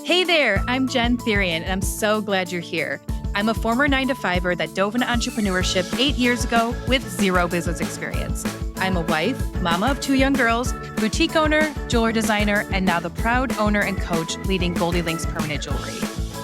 Hey there, I'm Jen Therian, and I'm so glad you're here. I'm a former 9-to-5er that dove into entrepreneurship 8 years ago with zero business experience. I'm a wife, mama of 2 young girls, boutique owner, jeweler designer, and now the proud owner and coach leading Goldilynx Permanent Jewelry.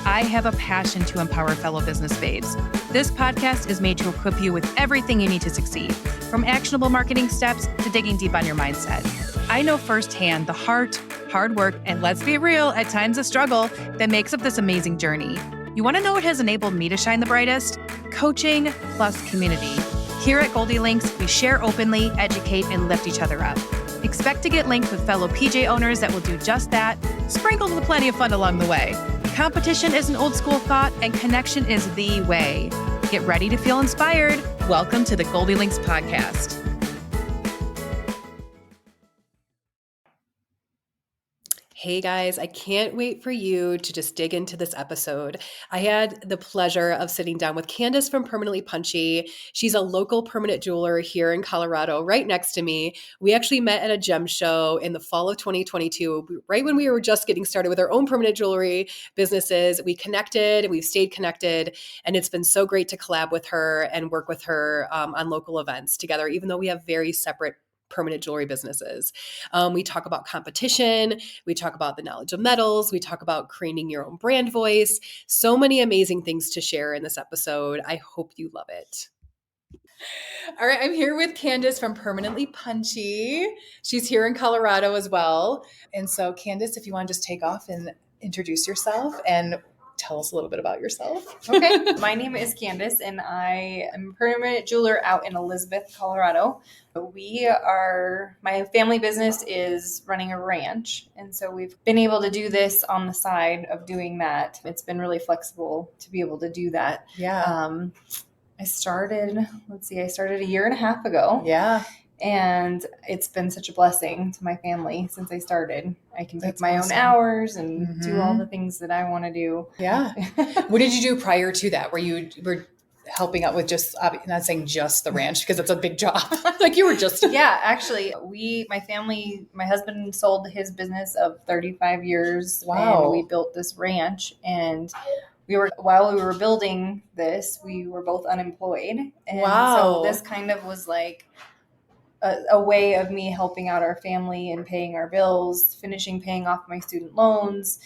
I have a passion to empower fellow business babes. This podcast is made to equip you with everything you need to succeed, from actionable marketing steps to digging deep on your mindset. I know firsthand the heart, hard work, and let's be real, at times a struggle that makes up this amazing journey. You want to know what has enabled me to shine the brightest? Coaching plus community. Here at Goldilynx, we share openly, educate, and lift each other up. Expect to get linked with fellow PJ owners that will do just that, sprinkled with plenty of fun along the way. Competition is an old school thought, and connection is the way. Get ready to feel inspired. Welcome to the Goldilynx podcast. Hey guys, I can't wait for you to just dig into this episode. I had the pleasure of sitting down with Candace from Permanently Punchy. She's a local permanent jeweler here in Colorado, right next to me. We actually met at a gem show in the fall of 2022, right when we were just getting started with our own permanent jewelry businesses. We connected, we've stayed connected, and it's been so great to collab with her and work with her on local events together, even though we have very separate permanent jewelry businesses. We talk about competition. We talk about the knowledge of metals. We talk about creating your own brand voice. So many amazing things to share in this episode. I hope you love it. All right, I'm here with Candace from Permanently Punchy. She's here in Colorado as well. And so Candace, if you want to just take off and introduce yourself and tell us a little bit about yourself. Okay. My name is Candace, and I am a permanent jeweler out in Elizabeth, Colorado. My family business is running a ranch. And so we've been able to do this on the side of doing that. It's been really flexible to be able to do that. Yeah. I started a year and a half ago. Yeah. And it's been such a blessing to my family since I started. I can take That's my awesome. own hours and do all the things that I want to do. Yeah. What did you do prior to that? Where you were helping out with just, not saying just the ranch, because it's a big job. Like you were just. Yeah, actually, my husband sold his business of 35 years. Wow. And we built this ranch, and while we were building this, we were both unemployed. And Wow. So this kind of was like a way of me helping out our family and paying our bills, paying off my student loans,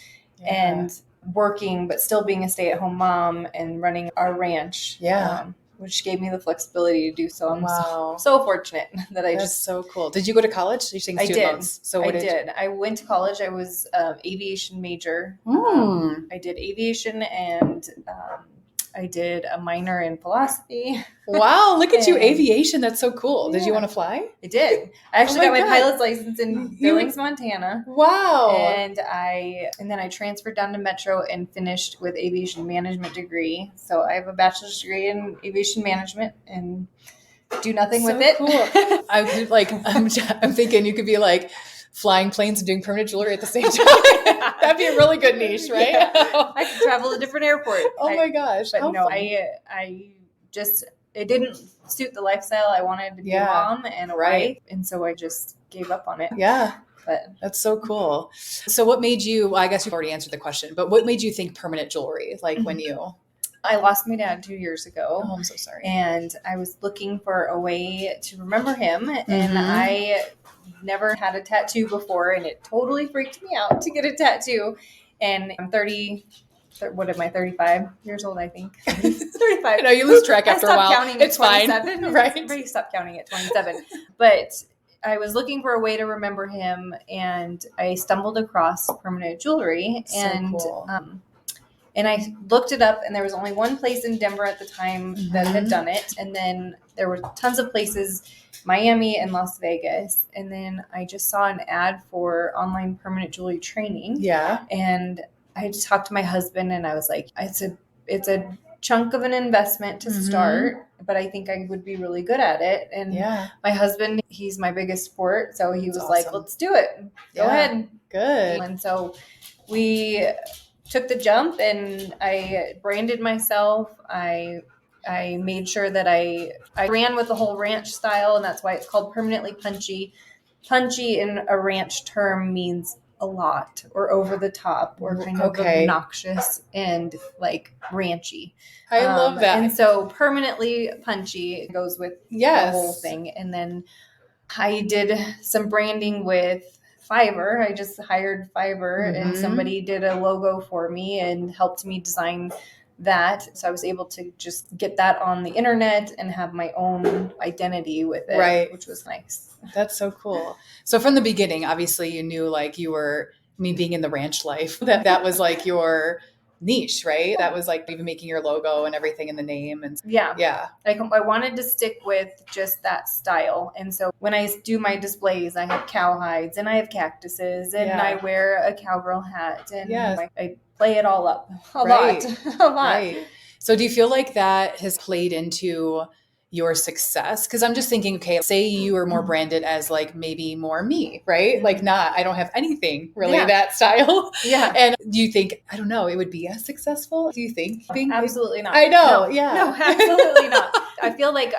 and working, but still being a stay-at-home mom and running our ranch. Yeah. Which gave me the flexibility to do so. I'm so fortunate that That's so cool. Did you go to college? You're saying student loans. So I did. I went to college. I was an aviation major. I did aviation, and I did a minor in philosophy. Wow, look at you, aviation. That's so cool. Yeah. Did you want to fly? I did. I actually got my pilot's license in Billings, Montana. Wow. And then I transferred down to Metro and finished with aviation management degree. So I have a bachelor's degree in aviation management and do nothing with it. Cool. I'm thinking you could be like flying planes and doing permanent jewelry at the same time. That'd be a really good niche, right? Yeah. I could travel to different airports. My gosh. But no, it didn't suit the lifestyle I wanted to be a mom and a wife. And so I just gave up on it. Yeah. But that's so cool. So what made you, I guess you've already answered the question, but what made you think permanent jewelry? Like when you... I lost my dad 2 years ago. Oh, I'm so sorry. And I was looking for a way to remember him. And I never had a tattoo before, and it totally freaked me out to get a tattoo. And I'm 35 years old, I think. 35. I know, you lose track after a while. Counting it's at fine. Right. Everybody stopped counting at 27. But I was looking for a way to remember him, and I stumbled across permanent jewelry. Cool. And I looked it up, and there was only one place in Denver at the time that had done it. And then there were tons of places, Miami and Las Vegas. And then I just saw an ad for online permanent jewelry training. Yeah. And I just talked to my husband, and I was like, it's a chunk of an investment to start, but I think I would be really good at it. And my husband, he's my biggest sport. So he was awesome. Like, let's do it. Go ahead. Good. And so we took the jump, and I branded myself. I made sure that I ran with the whole ranch style, and that's why it's called Permanently Punchy. Punchy in a ranch term means a lot or over the top or kind of obnoxious and like ranchy. I love that. And so permanently punchy goes with the whole thing. And then I did some branding with Fiverr. I just hired Fiverr and somebody did a logo for me and helped me design that. So I was able to just get that on the internet and have my own identity with it, which was nice. That's so cool. So from the beginning, obviously you knew like you were, being in the ranch life, that was like your niche, right? That was like even making your logo and everything in the name. And like I wanted to stick with just that style. And so when I do my displays, I have cowhides and I have cactuses and I wear a cowgirl hat and I play it all up a lot. Right. So do you feel like that has played into your success? Because I'm just thinking, okay, say you were more branded as like maybe more me, right? Like I don't have anything really that style. Yeah. And do you think, I don't know, it would be as successful? Do you think? Absolutely not. I know. No, absolutely not. I feel like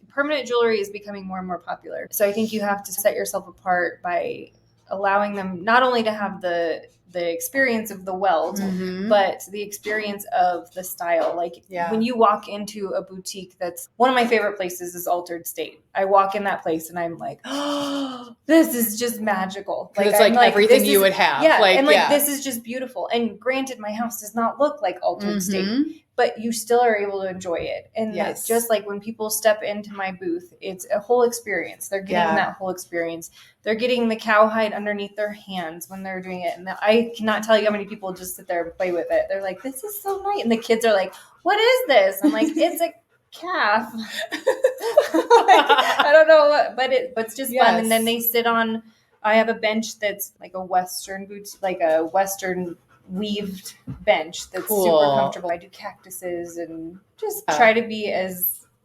permanent jewelry is becoming more and more popular. So I think you have to set yourself apart by allowing them not only to have the experience of the weld, but the experience of the style. Like when you walk into a boutique, that's one of my favorite places is Altered State. I walk in that place and I'm like, oh, this is just magical. Like it's like everything you would have. Yeah. And this is just beautiful. And granted, my house does not look like Altered State, but you still are able to enjoy it. And just like when people step into my booth, it's a whole experience. They're getting that whole experience. They're getting the cowhide underneath their hands when they're doing it. And I cannot tell you how many people just sit there and play with it. They're like, this is so nice. And the kids are like, what is this? I'm like, it's a calf. I don't know what, but it's just fun. And then they sit on, I have a bench that's like a Western boots, like a Western weaved bench that's super comfortable. I do cactuses and just try to be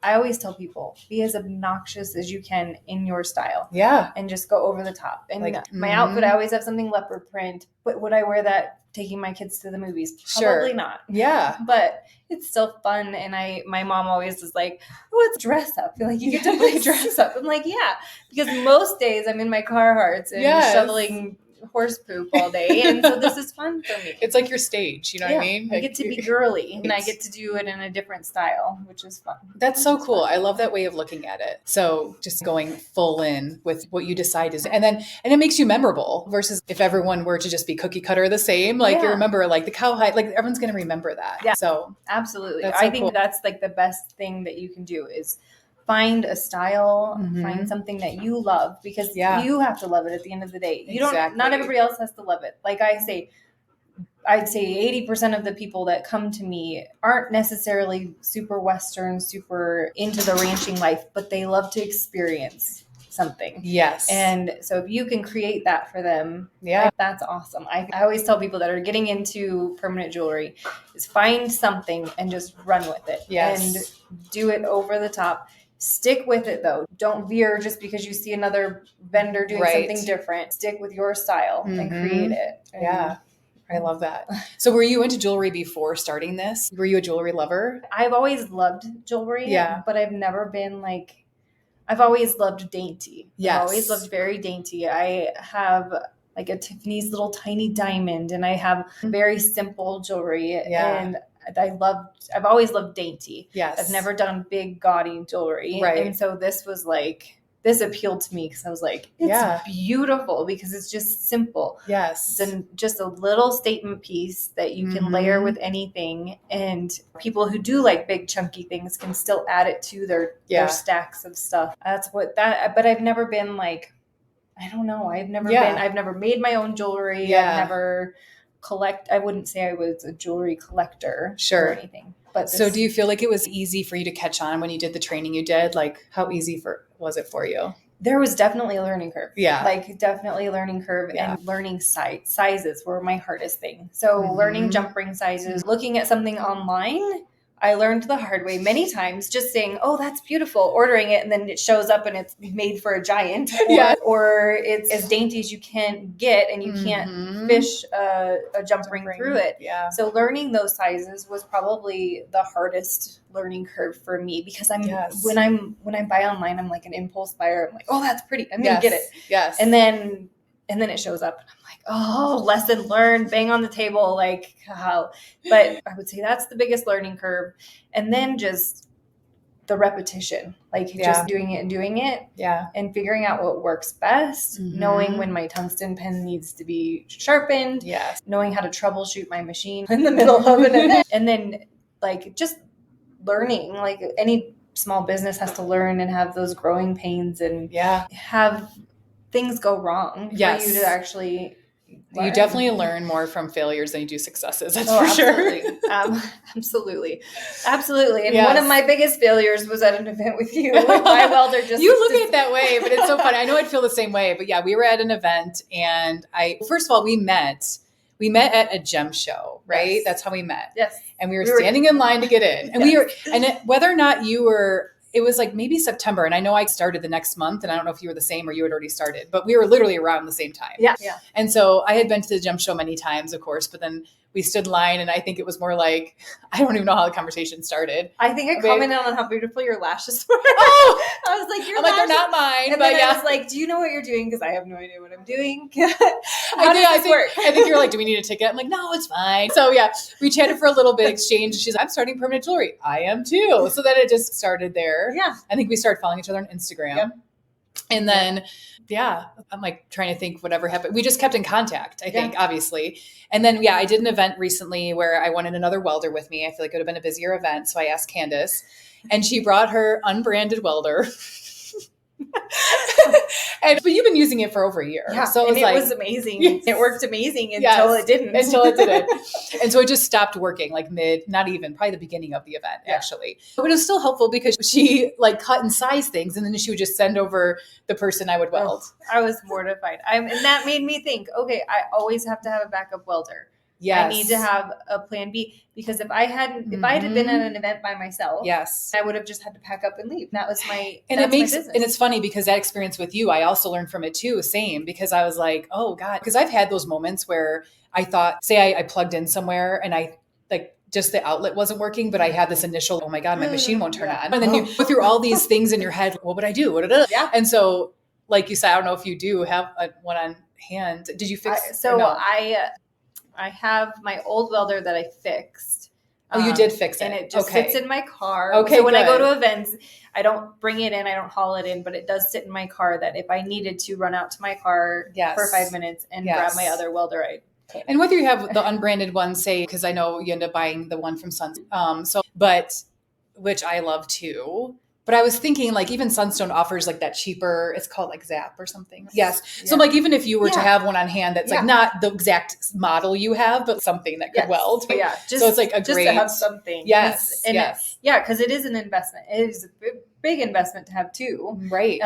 I always tell people, be as obnoxious as you can in your style. Yeah. And just go over the top. And my outfit, I always have something leopard print. But would I wear that taking my kids to the movies? Probably not. Yeah. But it's still fun. And my mom always is like, oh, it's dress up. Like, you get to play dress up. I'm like, yeah. Because most days I'm in my Carhartts and shoveling horse poop all day, and so this is fun for me. It's like your stage, you know what I mean? I get to be girly and I get to do it in a different style, which is fun. That's so cool. I love that way of looking at it. So just going full in with what you decide is, and it makes you memorable versus if everyone were to just be cookie cutter the same, like you remember like the cowhide, like everyone's going to remember that. Yeah. So absolutely. I think that's like the best thing that you can do is find a style, find something that you love, because you have to love it at the end of the day. You don't, not everybody else has to love it. Like I'd say 80% of the people that come to me aren't necessarily super Western, super into the ranching life, but they love to experience something. Yes. And so if you can create that for them, that's awesome. I always tell people that are getting into permanent jewelry is find something and just run with it. Yes. And do it over the top. Stick with it though. Don't veer just because you see another vendor doing something different. Stick with your style and create it. And I love that. So were you into jewelry before starting this? Were you a jewelry lover? I've always loved jewelry, but I've never been like, I've always loved dainty. Yes. I've always loved very dainty. I have like a Tiffany's little tiny diamond, and I have very simple jewelry. And I've always loved dainty. Yes. I've never done big gaudy jewelry. Right. And so this appealed to me because I was like, it's beautiful because it's just simple. Yes. It's just a little statement piece that you can layer with anything. And people who do like big chunky things can still add it to their stacks of stuff. But I've never been like, I don't know. I've never made my own jewelry. Yeah. I've never I wouldn't say I was a jewelry collector or anything. But so do you feel like it was easy for you to catch on when you did the training you did? Like how easy was it for you? There was definitely a learning curve. Yeah. Like definitely a learning curve, and learning sizes were my hardest thing. So learning jump ring sizes, looking at something online, I learned the hard way many times, just saying, oh, that's beautiful, ordering it, and then it shows up and it's made for a giant. Or it's as dainty as you can get, and you can't fish a jump ring through it. Yeah. So learning those sizes was probably the hardest learning curve for me, because when I buy online, I'm like an impulse buyer. I'm like, oh, that's pretty. I'm going to get it. Yes. And then And then it shows up and I'm like, oh, lesson learned, bang on the table. Like, how, but I would say that's the biggest learning curve. And then just the repetition, like just doing it and figuring out what works best, knowing when my tungsten pen needs to be sharpened, knowing how to troubleshoot my machine in the middle of an event. And then like just learning, like any small business has to learn and have those growing pains and have things go wrong for you to actually learn. You definitely learn more from failures than you do successes. That's for sure. Absolutely. And one of my biggest failures was at an event with you. My welder you look at it that way, but it's so funny. I know I'd feel the same way, but we were at an event and first of all, we met at a gem show, right? Yes. That's how we met. Yes. And we were standing in line to get in and whether or not it was like maybe September. And I know I started the next month and I don't know if you were the same or you had already started, but we were literally around the same time. Yeah. And so I had been to the gem show many times, of course, but then we stood in line and I think it was more like, I don't even know how the conversation started. I think I commented on how beautiful your lashes were. Oh! I was like, your lashes. Like, they're not mine. And but then I was like, do you know what you're doing? Because I have no idea what I'm doing. I think you're like, do we need a ticket? I'm like, no, it's fine. So we chatted for a little bit, exchanged. She's like, I'm starting permanent jewelry. I am too. So then it just started there. Yeah. I think we started following each other on Instagram. Yep. And then, I'm like trying to think whatever happened. We just kept in contact, I think, obviously. And then, I did an event recently where I wanted another welder with me. I feel like it would have been a busier event. So I asked Candace and she brought her unbranded welder. But you've been using it for over a year. Yeah, so it was amazing. Yes. It worked amazing until it didn't. And so it just stopped working like probably the beginning of the event, actually. But it was still helpful because she like cut and size things and then she would just send over the person I would weld. I was mortified. And that made me think, okay, I always have to have a backup welder. Yes. I need to have a plan B because if I had been at an event by myself, I would have just had to pack up and leave. That was my business. And it's funny because that experience with you, I also learned from it too. Same, because I was like, oh God, because I've had those moments where I thought, say I plugged in somewhere and I like just the outlet wasn't working, but I had this initial, oh my God, my machine won't turn on. And then you go through all these things in your head. What would I do? Yeah. And so, like you said, I don't know if you do have one on hand. Did you fix? I have my old welder that I fixed. Oh, you did fix it. And it just sits in my car. Okay, so when I go to events, I don't bring it in. I don't haul it in, but it does sit in my car that if I needed to run out to my car for 5 minutes and grab my other welder, I could. And whether you have the unbranded one, say, because I know you end up buying the one from Sunstone, which I love too. But I was thinking like even Sunstone offers like that cheaper, it's called like Zap or something. Yes. Yeah. So like even if you were to have one on hand that's like not the exact model you have, but something that could weld. Yeah. So it's like just to have something. Yes. Because it is an investment. It is a big investment to have too. Right.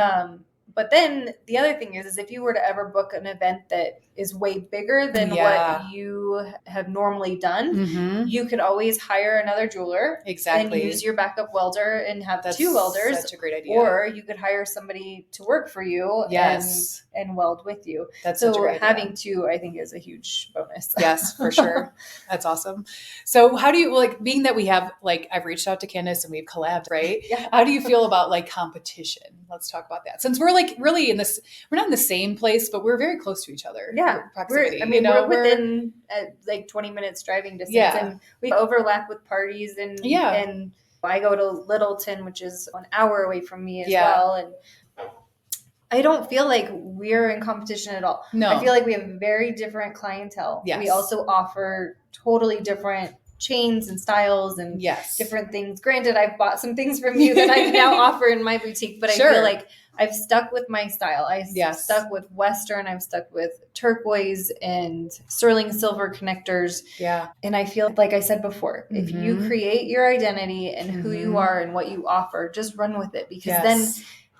But then the other thing is if you were to ever book an event that is way bigger than what you have normally done, you could always hire another jeweler. Exactly. And use your backup welder and have two welders. That's a great idea. Or you could hire somebody to work for you and weld with you. That's such a great idea. Having two, I think, is a huge bonus. Yes, for sure. That's awesome. So how do you, like, being that we have, like, I've reached out to Candace and we've collabed, right? Yeah. How do you feel about, like, competition? Let's talk about that. Since we're, like, really we're not in the same place, but we're very close to each other. Yeah. Proximity. We're within like 20 minutes driving distance and we overlap with parties and I go to Littleton, which is an hour away from me as well. And I don't feel like we're in competition at all. No. I feel like we have very different clientele. Yes. We also offer totally different chains and styles and different things. Granted, I've bought some things from you that I now offer in my boutique, but I feel like I've stuck with my style. I've stuck with Western. I've stuck with turquoise and sterling silver connectors. Yeah. And I feel like I said before, if you create your identity and who you are and what you offer, just run with it because then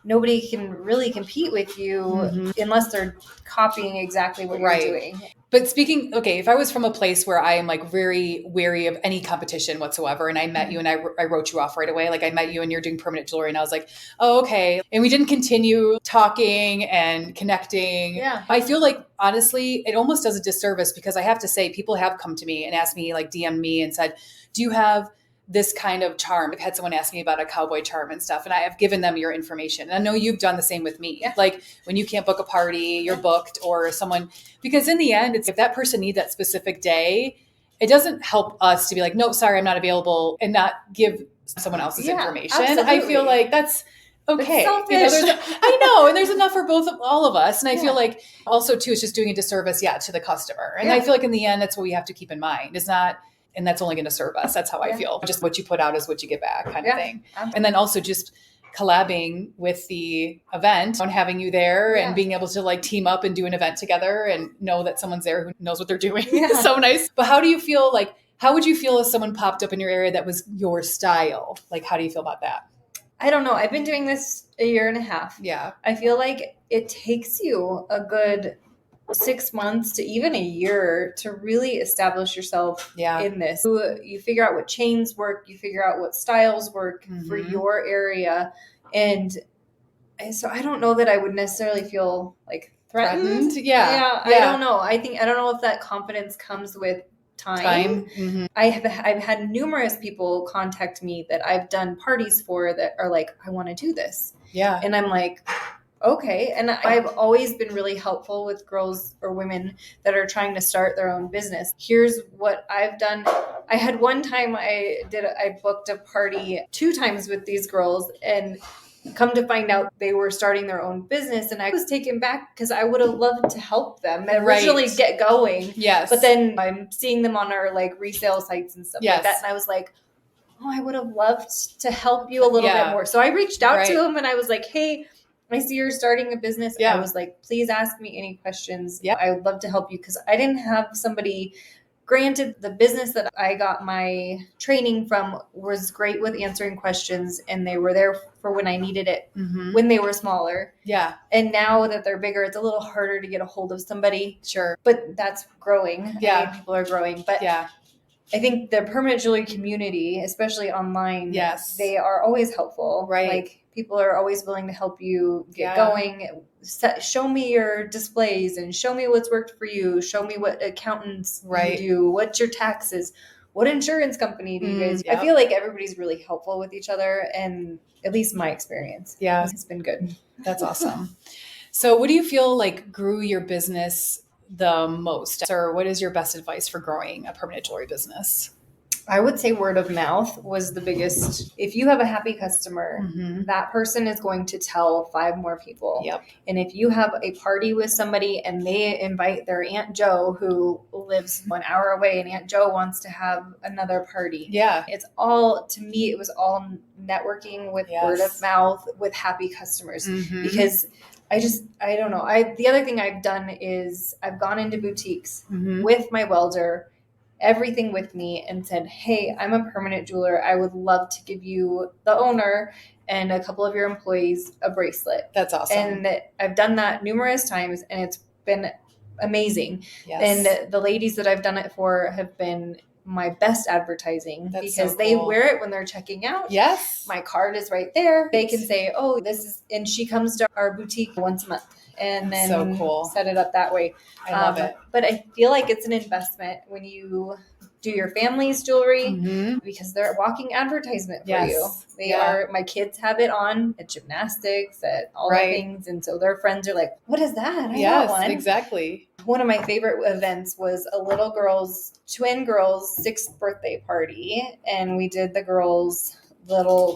nobody can really compete with you unless they're copying exactly what you're doing. But if I was from a place where I am like very wary of any competition whatsoever, and I met you and I wrote you off right away, like I met you and you're doing permanent jewelry and I was like, oh, okay. And we didn't continue talking and connecting. Yeah. I feel like, honestly, it almost does a disservice because I have to say people have come to me and asked me, like DM me and said, do you have this kind of charm. I've had someone ask me about a cowboy charm and stuff, and I have given them your information. And I know you've done the same with me. Yeah. Like when you can't book a party, you're booked, or someone, because in the end, it's if that person needs that specific day, it doesn't help us to be like, no, sorry, I'm not available, and not give someone else's information. Absolutely. I feel like that's okay. It's selfish. I know. And there's enough for all of us. And I feel like also too, it's just doing a disservice, to the customer. And I feel like in the end, that's what we have to keep in mind. It's not, and that's only going to serve us. That's how I feel. Just what you put out is what you get back kind of thing. Absolutely. And then also just collabing with the event and having you there and being able to like team up and do an event together and know that someone's there who knows what they're doing. It's so nice. But how would you feel if someone popped up in your area that was your style? Like, how do you feel about that? I don't know. I've been doing this a year and a half. Yeah. I feel like it takes you a good 6 months to even a year to really establish yourself in this. You figure out what chains work. You figure out what styles work for your area. And so I don't know that I would necessarily feel like threatened. Yeah. I don't know. I don't know if that confidence comes with time. Mm-hmm. I've had numerous people contact me that I've done parties for that are like, I want to do this. Yeah. And I'm like, okay. And I've always been really helpful with girls or women that are trying to start their own business. Here's what I've done. I had one time I booked a party 2 times with these girls, and come to find out they were starting their own business. And I was taken back because I would have loved to help them and originally get going. Yes. But then I'm seeing them on our like resale sites and stuff like that. And I was like, oh, I would have loved to help you a little bit more. So I reached out to him and I was like, hey, I see you're starting a business. Yeah. I was like, please ask me any questions. Yeah. I would love to help you because I didn't have somebody. Granted, the business that I got my training from was great with answering questions, and they were there for when I needed it when they were smaller. Yeah. And now that they're bigger, it's a little harder to get a hold of somebody. Sure. But that's growing. Yeah. I mean, people are growing. But I think the permanent jewelry community, especially online, they are always helpful. Right. Like people are always willing to help you get going. Show me your displays and show me what's worked for you. Show me what accountants you do. What's your taxes? What insurance company do you guys? I feel like everybody's really helpful with each other, and at least my experience, it's been good. That's awesome. So, what do you feel like grew your business the most, or what is your best advice for growing a permanent jewelry business? I would say word of mouth was the biggest. If you have a happy customer, that person is going to tell 5 more people. Yep. And if you have a party with somebody and they invite their Aunt Jo who lives 1 hour away and Aunt Jo wants to have another party. Yeah. It's all, to me, it was all networking with word of mouth with happy customers because I don't know. The other thing I've done is I've gone into boutiques with my welder, everything with me, and said, hey, I'm a permanent jeweler. I would love to give you, the owner and a couple of your employees, a bracelet. That's awesome. And I've done that numerous times, and it's been amazing. Yes. And the ladies that I've done it for have been my best advertising. That's because they wear it when they're checking out. Yes. My card is right there. They can say, oh, this is, and she comes to our boutique once a month. And then set it up that way. I love it. But I feel like it's an investment when you do your family's jewelry because they're a walking advertisement for you. They are, my kids have it on at gymnastics, at all the things. And so their friends are like, what is that? I want one. Exactly. One of my favorite events was a little twin girls' 6th birthday party. And we did the girls'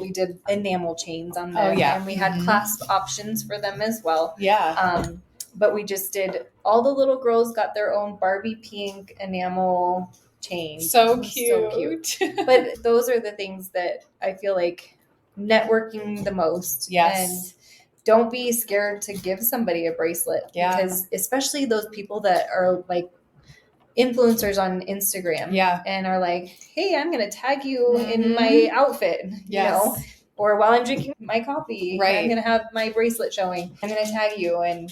we did enamel chains on them. Oh, yeah. And we had clasp options for them as well. Yeah. But we just did, all the little girls got their own Barbie pink enamel chain. So cute. But those are the things that I feel like networking the most. Yes. And don't be scared to give somebody a bracelet. Yeah. Because especially those people that are like influencers on Instagram and are like, hey, I'm going to tag you in my outfit, you know, or while I'm drinking my coffee, I'm going to have my bracelet showing. I'm going to tag you. And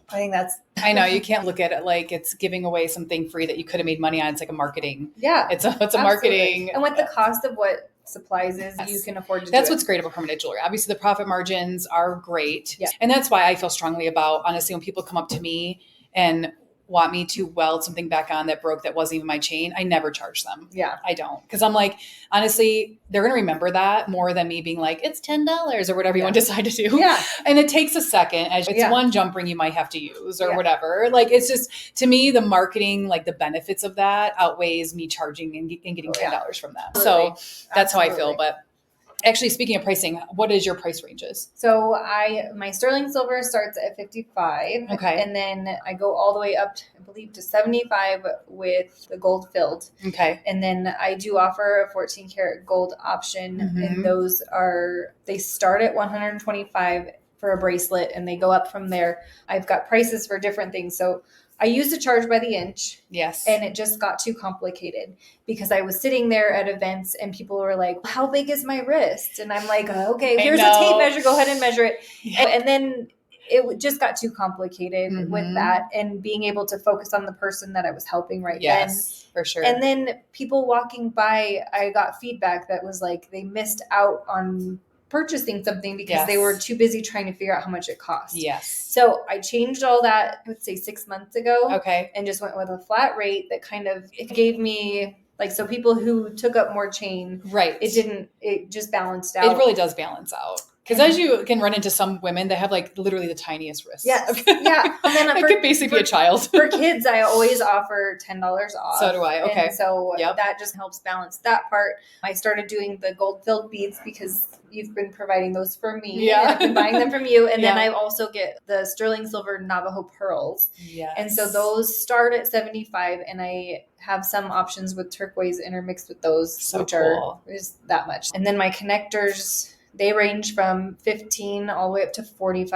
I think I know you can't look at it like it's giving away something free that you could have made money on. It's like a marketing. Yeah. It's a marketing. And with the cost of what supplies is, you can afford to That's what's great about permanent jewelry. Obviously the profit margins are great. Yeah. And that's why I feel strongly about, honestly, when people come up to me and want me to weld something back on that broke that wasn't even my chain, I never charge them. Yeah. I don't. Because I'm like, honestly, they're going to remember that more than me being like, it's $10 or whatever you want to decide to do. Yeah. And it takes a second. It's one jump ring you might have to use or whatever. Like, it's just, to me, the marketing, like the benefits of that outweighs me charging and getting $10 from them. Absolutely. So that's how I feel. But actually, speaking of pricing, what is your price ranges? So my sterling silver starts at 55. Okay. And then I go all the way up, I believe, to 75 with the gold filled. Okay. And then I do offer a 14 karat gold option. And those they start at 125 for a bracelet and they go up from there. I've got prices for different things. So I used to charge by the inch. Yes. And it just got too complicated because I was sitting there at events and people were like, how big is my wrist? And I'm like, okay, here's a tape measure. Go ahead and measure it. Yeah. And then it just got too complicated with that and being able to focus on the person that I was helping then. Yes, for sure. And then people walking by, I got feedback that was like they missed out on purchasing something because they were too busy trying to figure out how much it cost. Yes. So I changed all that, I would say 6 months ago. Okay. And just went with a flat rate that kind of, it gave me, like, so people who took up more chain, it just balanced out. It really does balance out. Because as you can run into some women that have like literally the tiniest wrists. Yes. Yeah. And then it could basically be a child. For kids, I always offer $10 off. So do I. Okay. And so that just helps balance that part. I started doing the gold filled beads because you've been providing those for me. Yeah. And I've been buying them from you. And then I also get the sterling silver Navajo pearls. Yes. And so those start at 75 and I have some options with turquoise intermixed with those, which are just that much. And then my connectors, they range from $15 all the way up to $45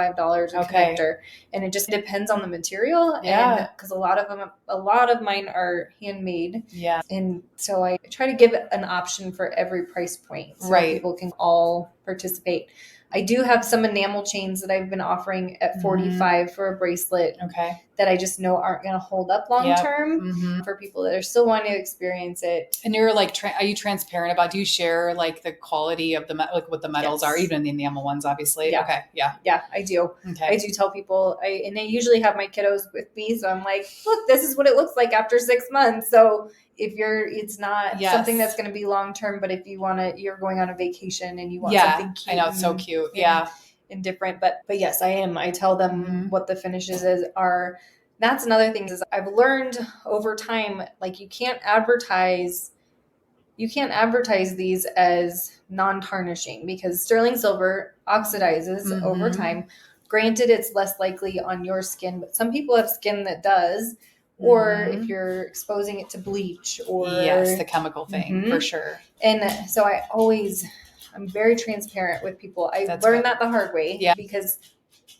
a connector. And it just depends on the material. Yeah. And because a lot of mine are handmade. Yeah. And so I try to give an option for every price point. So people can all participate. I do have some enamel chains that I've been offering at 45 for a bracelet. Okay. That I just know aren't going to hold up long term for people that are still wanting to experience it. And you're like, are you transparent about? Do you share like the quality of the like what the metals are, even the enamel ones, obviously? Yeah. Okay. Yeah. Yeah, I do. Okay. I do tell people, and I usually have my kiddos with me, so I'm like, look, this is what it looks like after 6 months. So if it's not something that's going to be long term, but if you want to, you're going on a vacation and you want something cute. I know, it's so cute. And different, but yes, I am. I tell them what the finishes are. That's another thing is I've learned over time, like you can't advertise these as non-tarnishing because sterling silver oxidizes over time. Granted, it's less likely on your skin, but some people have skin that does. Or if you're exposing it to bleach or the chemical thing for sure. And so I'm very transparent with people. I learned that the hard way because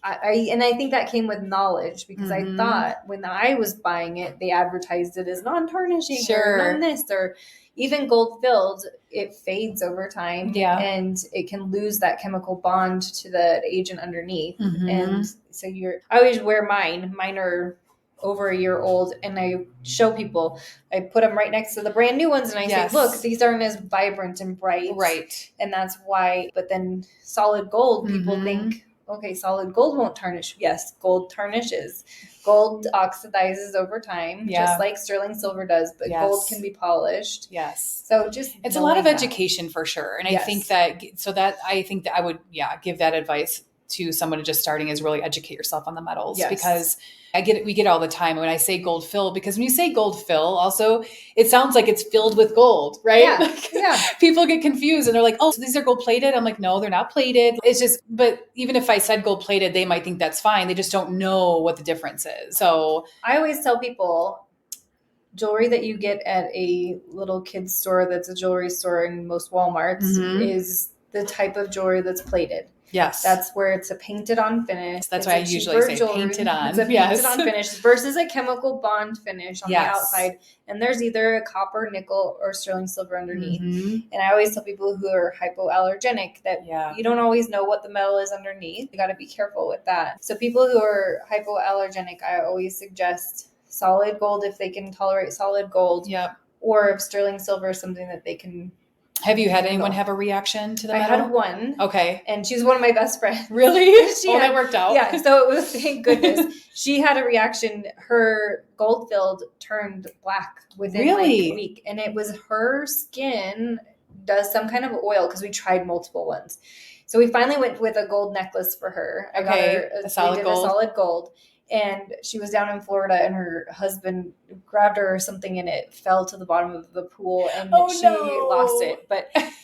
I think that came with knowledge because I thought when I was buying it, they advertised it as non-tarnishing or non-this or even gold filled, it fades over time and it can lose that chemical bond to the agent underneath. And so I always wear mine. Mine are over a year old and I show people, I put them right next to the brand new ones and I say, look, these aren't as vibrant and bright. Right. And that's why, but then solid gold, people think, okay, solid gold won't tarnish. Yes, gold tarnishes. Gold oxidizes over time, just like sterling silver does, but gold can be polished. Yes. So just it's a lot of education for sure. And I think that I would give that advice to someone just starting is really educate yourself on the metals because we get it all the time when I say gold fill, because when you say gold fill, also it sounds like it's filled with gold, right? People get confused and they're like, oh, so these are gold plated. I'm like, no, they're not plated. It's just, but even if I said gold plated, they might think that's fine. They just don't know what the difference is. So I always tell people jewelry that you get at a little kid's store that's a jewelry store in most Walmarts is the type of jewelry that's plated. Yes. That's where it's a painted on finish. That's why I usually say painted on. It's a painted on finish versus a chemical bond finish on the outside. And there's either a copper, nickel, or sterling silver underneath. And I always tell people who are hypoallergenic that you don't always know what the metal is underneath. You got to be careful with that. So people who are hypoallergenic, I always suggest solid gold if they can tolerate solid gold. Yep. Or if sterling silver is something that they can Have you had anyone have a reaction to the metal? I had one. Okay. And she's one of my best friends. Really? That worked out. Yeah. So it was, thank goodness. She had a reaction. Her gold filled turned black within like a week. And it was her skin does some kind of oil because we tried multiple ones. So we finally went with a gold necklace for her. I got her a solid gold. And she was down in Florida and her husband grabbed her or something and it fell to the bottom of the pool and she lost it. But it's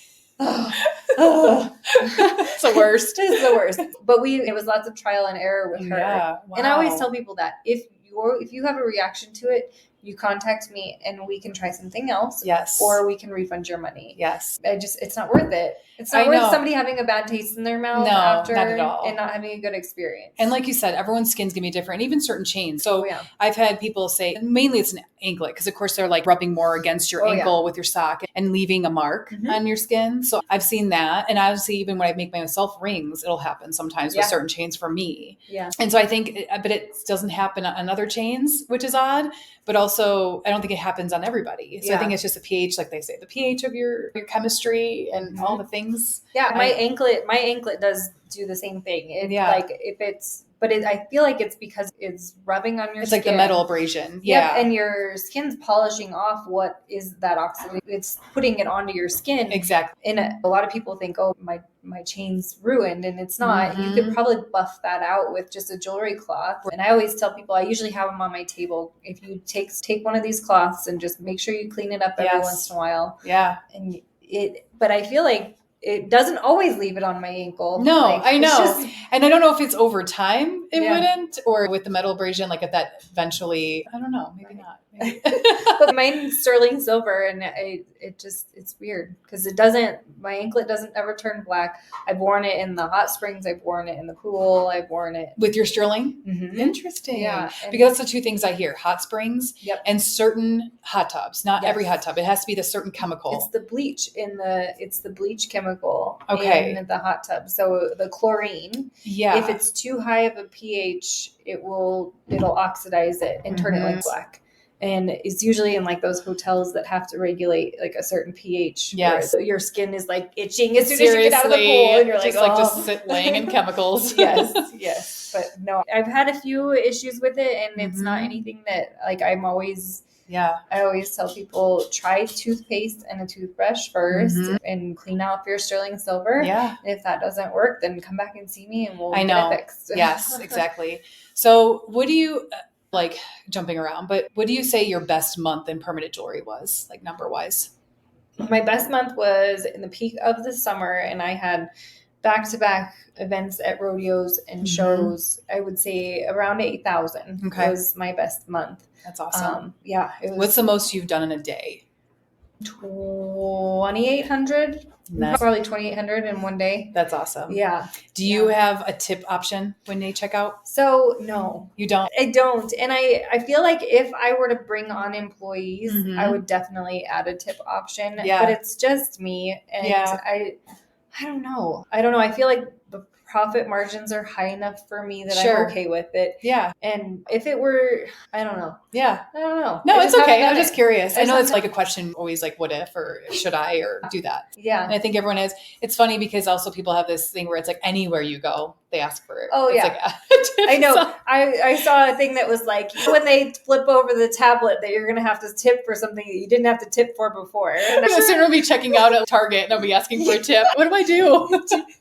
the worst. It's the worst. But it was lots of trial and error with her. Yeah, wow. And I always tell people that if you have a reaction to it, you contact me and we can try something else. Yes. Or we can refund your money. Yes. It's not worth it. It's not worth somebody having a bad taste in their mouth after not at all. and not having a good experience. And like you said, everyone's skin's gonna be different, even certain chains. So I've had people say, mainly it's an anklet, because of course they're like rubbing more against your ankle with your sock and leaving a mark on your skin. So I've seen that. And obviously even when I make myself rings, it'll happen sometimes with certain chains for me. Yeah. And so I think, but it doesn't happen on other chains, which is odd. But also, I don't think it happens on everybody. So I think it's just a pH, like they say, the pH of your chemistry and all the things. Yeah, my anklet does do the same thing. I feel like it's because it's rubbing on your skin. It's like the metal abrasion. Yep, and your skin's polishing off what is that oxidation. It's putting it onto your skin. Exactly. And a lot of people think, oh, my chain's ruined, and it's not. You could probably buff that out with just a jewelry cloth. And I always tell people, I usually have them on my table. If you take one of these cloths and just make sure you clean it up every once in a while. Yeah. But I feel like it doesn't always leave it on my ankle. No, I know. And I don't know if it's over time it wouldn't, or with the metal abrasion, like if that eventually, I don't know, maybe not. Maybe. But mine's sterling silver, and it's weird because my anklet doesn't ever turn black. I've worn it in the hot springs. I've worn it in the pool. I've worn it. With your sterling? Mm-hmm. Interesting. Yeah. Because that's the two things I hear, hot springs and certain hot tubs. Not every hot tub. It has to be the certain chemical. It's the bleach chemical in the hot tub. So the chlorine, if it's too high of a pH, it'll oxidize it and turn it like black. And it's usually in like those hotels that have to regulate like a certain pH. Yes. So your skin is like itching as soon as you get out of the pool and you're just sit laying in chemicals. Yes. But no, I've had a few issues with it and it's not anything that like I always tell people try toothpaste and a toothbrush first and clean out your sterling silver. Yeah. And if that doesn't work, then come back and see me and we'll get it fixed. Yes, exactly. So what do you like jumping around, but what do you say your best month in permanent jewelry was, like number wise? My best month was in the peak of the summer and I had back-to-back events at rodeos and shows. I would say around 8,000 was my best month. That's awesome. What's the most you've done in a day? 2,800. Nice. Probably 2,800 in one day. That's awesome. Yeah. Do you have a tip option when they check out? So no, you don't. I don't, and I feel like if I were to bring on employees, I would definitely add a tip option. Yeah. But it's just me, and I don't know. I feel like the profit margins are high enough for me that I'm okay with it. Yeah. And if it were, I don't know. Yeah. I don't know. No, it's okay. I'm just curious. I know it's like a question always like, what if, or should I, or do that? Yeah. And I think everyone is. It's funny because also people have this thing where it's like anywhere you go, they ask for it. Oh, it's yeah. I know. I saw a thing that was like when they flip over the tablet that you're going to have to tip for something that you didn't have to tip for before. And so soon I'll be checking out at Target and I'll be asking for a tip. What do I do?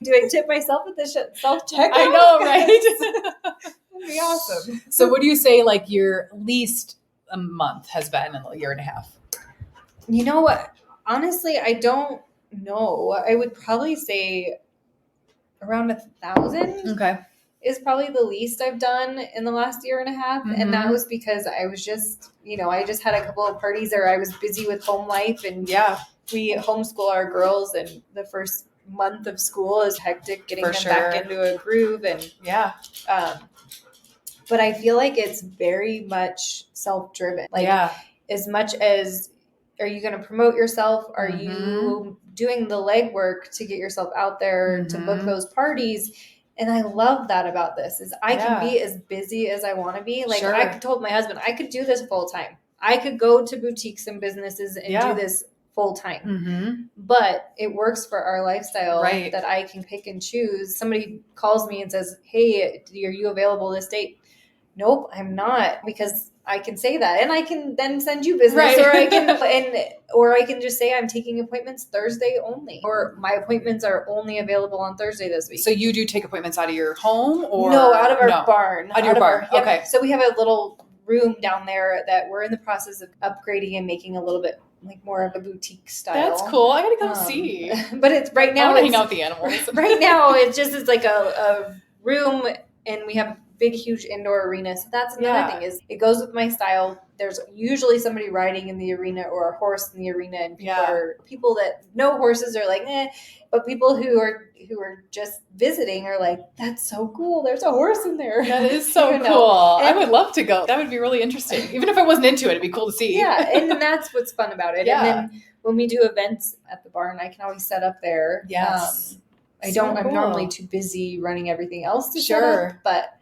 Do I tip myself at the self-checkout? I know, right? That'd be awesome. So what do you say like your least a month has been in a year and a half? You know what? Honestly, I don't know. I would probably say around 1,000. Okay. Is probably the least I've done in the last year and a half. And that was because I was just, I just had a couple of parties or I was busy with home life and we homeschool our girls and the first month of school is hectic getting them back into a groove and but I feel like it's very much self-driven. Like as much as are you going to promote yourself? Are you doing the legwork to get yourself out there to book those parties? And I love that about this is I can be as busy as I want to be. Like I told my husband, I could do this full time. I could go to boutiques and businesses and do this full time. Mm-hmm. But it works for our lifestyle Right. that I can pick and choose. Somebody calls me and says, "Hey, are you available this date?" Nope, I'm not, because I can say that and I can then send you business, Right. or I can just say I'm taking appointments Thursday only, or my appointments are only available on Thursday this week. So you do take appointments out of your home or no, out of our barn. Out of your barn. Yep. Okay. So we have a little room down there that we're in the process of upgrading and making a little bit like more of a boutique style. That's cool. I gotta come see. But it's right now. I want to hang out with the animals. Right now, it just is like a room, and we have big, huge indoor arena. So that's another thing, is it goes with my style. There's usually somebody riding in the arena or a horse in the arena, and people that know horses are like, but people who are just visiting are like, that's so cool. There's a horse in there. That is so cool. I would love to go. That would be really interesting. Even if I wasn't into it, it'd be cool to see. Yeah, and that's what's fun about it. Yeah. And then when we do events at the barn, I can always set up there. Yes. I'm normally too busy running everything else to set up, but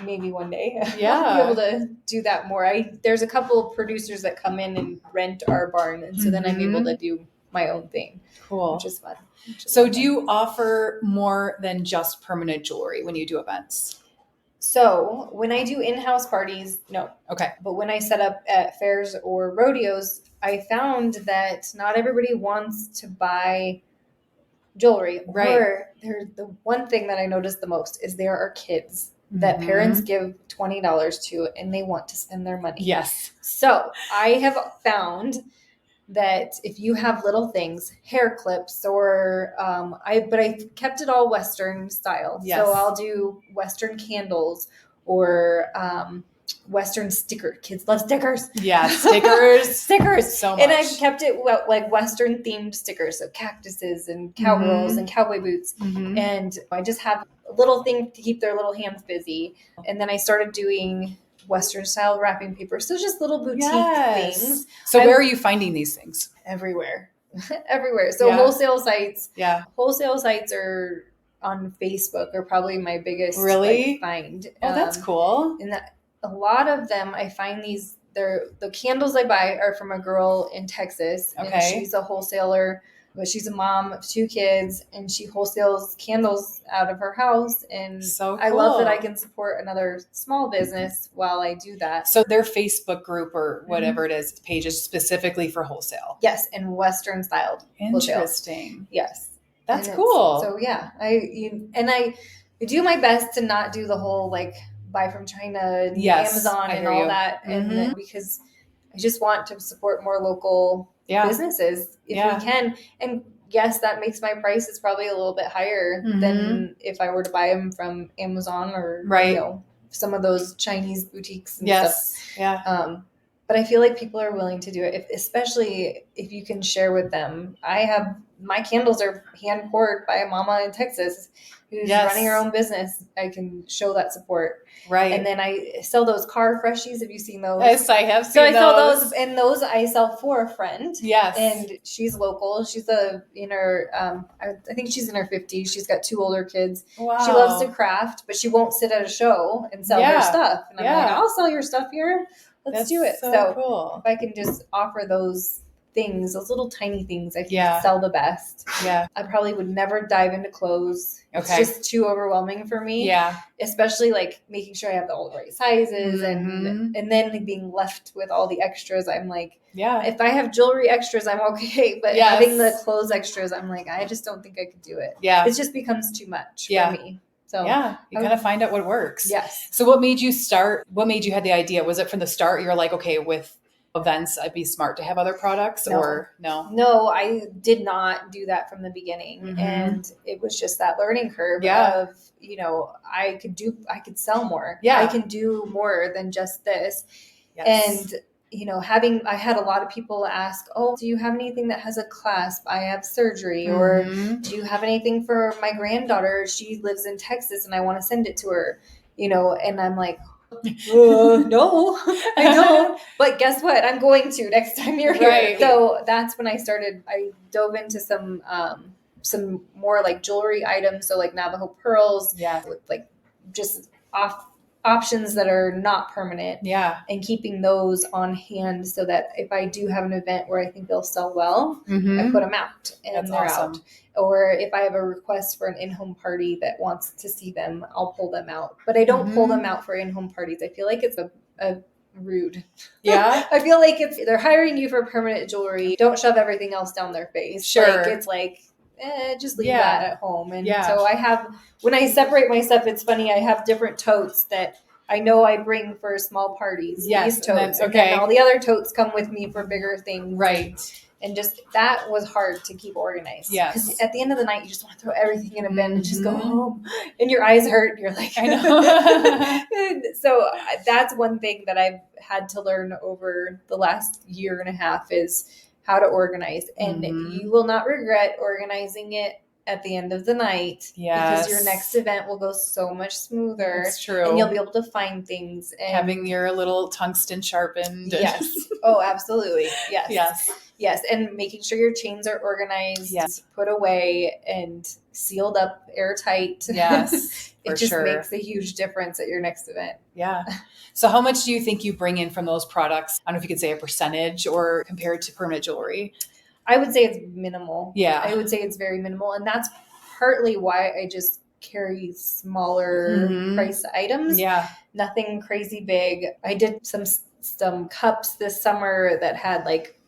maybe one day I'll be able to do that more. There's a couple of producers that come in and rent our barn, and so then I'm able to do my own thing. Cool. Which is fun. So do you offer more than just permanent jewelry when you do events? So when I do in-house parties, no. Okay. But when I set up at fairs or rodeos, I found that not everybody wants to buy jewelry. Right. Or the one thing that I noticed the most is there are kids that parents give $20 to, and they want to spend their money. Yes. So I have found that if you have little things, hair clips, or I kept it all Western style. Yes. So I'll do Western candles or Western sticker. Kids love stickers. Yeah, stickers. Stickers. So much. And I've kept it like Western themed stickers. So cactuses and cowgirls and cowboy boots. Mm-hmm. And I just have a little thing to keep their little hands busy. And then I started doing Western style wrapping paper. So just little boutique things. So where are you finding these things? Everywhere. Everywhere. So wholesale sites. Yeah. Wholesale sites are on Facebook are probably my biggest find. Oh, that's cool. And a lot of them, I find the candles I buy are from a girl in Texas. Okay. And she's a wholesaler, but she's a mom of 2 kids, and she wholesales candles out of her house. And so cool. I love that I can support another small business while I do that. So their Facebook group or whatever it is, page is specifically for wholesale. Yes, and Western styled. Interesting. Wholesale. Yes. That's cool. So yeah, I do my best to not do the whole like buy from China and Amazon and all that, and then, because I just want to support more local businesses if we can. And yes, that makes my prices probably a little bit higher than if I were to buy them from Amazon or some of those Chinese boutiques and stuff. Yeah. But I feel like people are willing to do it, especially if you can share with them. My candles are hand poured by a mama in Texas who's running her own business. I can show that support. Right. And then I sell those car freshies. Have you seen those? Yes, I have seen those. So I sell those, and those I sell for a friend. Yes. And she's local. She's I think she's in her 50s. She's got 2 older kids. Wow. She loves to craft, but she won't sit at a show and sell her stuff. And I'm like, I'll sell your stuff here. Let's do it. So cool. If I can just offer those things, those little tiny things, I can sell the best. Yeah. I probably would never dive into clothes. Okay. It's just too overwhelming for me. Yeah. Especially like making sure I have all the right sizes and then like being left with all the extras. I'm like, if I have jewelry extras, I'm okay. But having the clothes extras, I'm like, I just don't think I could do it. Yeah. It just becomes too much for me. So you gotta find out what works. Yes. So what made you have the idea? Was it from the start? You're like, okay, with events, I'd be smart to have other products or no? No, I did not do that from the beginning. And it was just that learning curve of, I could sell more. Yeah. I can do more than just this. Yes. And I had a lot of people ask, oh, do you have anything that has a clasp? I have surgery. Or do you have anything for my granddaughter? She lives in Texas and I want to send it to her, and I'm like, no, I don't. But guess what? I'm going to next time you're here. Right. So that's when I dove into some more like jewelry items. So like Navajo pearls with like just off options that are not permanent. Yeah. And keeping those on hand so that if I do have an event where I think they'll sell well, I put them out and they're out. Or if I have a request for an in-home party that wants to see them, I'll pull them out. But I don't pull them out for in-home parties. I feel like it's a rude. Yeah. I feel like if they're hiring you for permanent jewelry, don't shove everything else down their face. Sure. Like, it's like, just leave that at home. And so when I separate my stuff, it's funny, I have different totes that I know I bring for small parties. Yes. These totes. And then all the other totes come with me for bigger things. Right. And just that was hard to keep organized. Yes. Because at the end of the night, you just want to throw everything in a bin and just go home. And your eyes hurt. And you're like, I know. So that's one thing that I've had to learn over the last year and a half is how to organize. And you will not regret organizing it at the end of the night. Yes. Because your next event will go so much smoother. That's true. And you'll be able to find things. And having your little tungsten sharpened. Yes. Oh, absolutely. Yes. Yes. Yes. And making sure your chains are organized, put away, and sealed up airtight. Yes. It just makes a huge difference at your next event. Yeah. So how much do you think you bring in from those products? I don't know if you could say a percentage or compared to permanent jewelry. I would say it's minimal. Yeah. I would say it's very minimal. And that's partly why I just carry smaller price items. Yeah. Nothing crazy big. I did some cups this summer that had like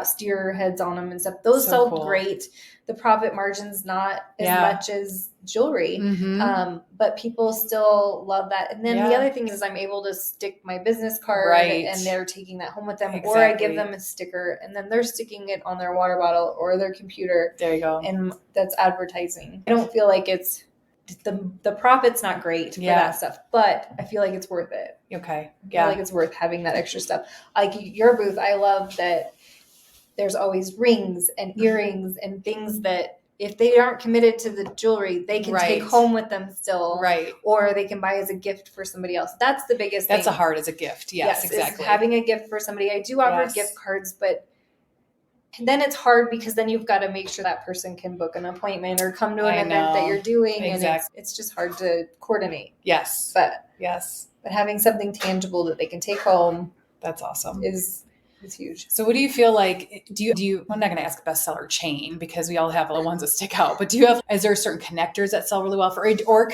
steer heads on them and stuff. Those sold great. The profit margin's not as much as jewelry. But people still love that. And then the other thing is I'm able to stick my business card and they're taking that home with them. Exactly. Or I give them a sticker and then they're sticking it on their water bottle or their computer. There you go. And that's advertising. I don't feel like it's the profit's not great for that stuff, but I feel like it's worth it. Okay. I feel like it's worth having that extra stuff. Like your booth, I love that there's always rings and earrings and things that if they aren't committed to the jewelry, they can take home with them still. Right. Or they can buy as a gift for somebody else. That's the biggest thing. That's a heart as a gift. Yes, exactly. Having a gift for somebody. I do offer gift cards, but then it's hard because then you've got to make sure that person can book an appointment or come to an event that you're doing. Exactly. And it's just hard to coordinate. Yes. But having something tangible that they can take home. That's awesome. Is huge. So what do you feel like, do you, I'm not going to ask bestseller chain because we all have the ones that stick out, but is there certain connectors that sell really well or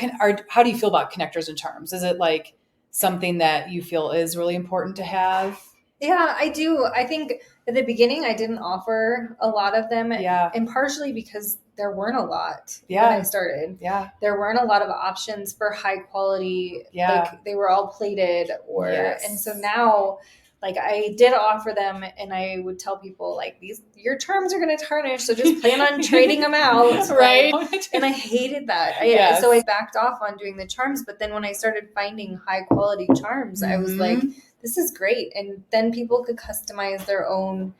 how do you feel about connectors and charms? Is it like something that you feel is really important to have? Yeah, I do. I think at the beginning I didn't offer a lot of them. Yeah. And partially because there weren't a lot when I started. Yeah. There weren't a lot of options for high quality. Yeah. Like they were all plated and so now like I did offer them and I would tell people like your charms are going to tarnish. So just plan on trading them out. Right. And I hated that. So I backed off on doing the charms. But then when I started finding high quality charms, I was like, this is great. And then people could customize their own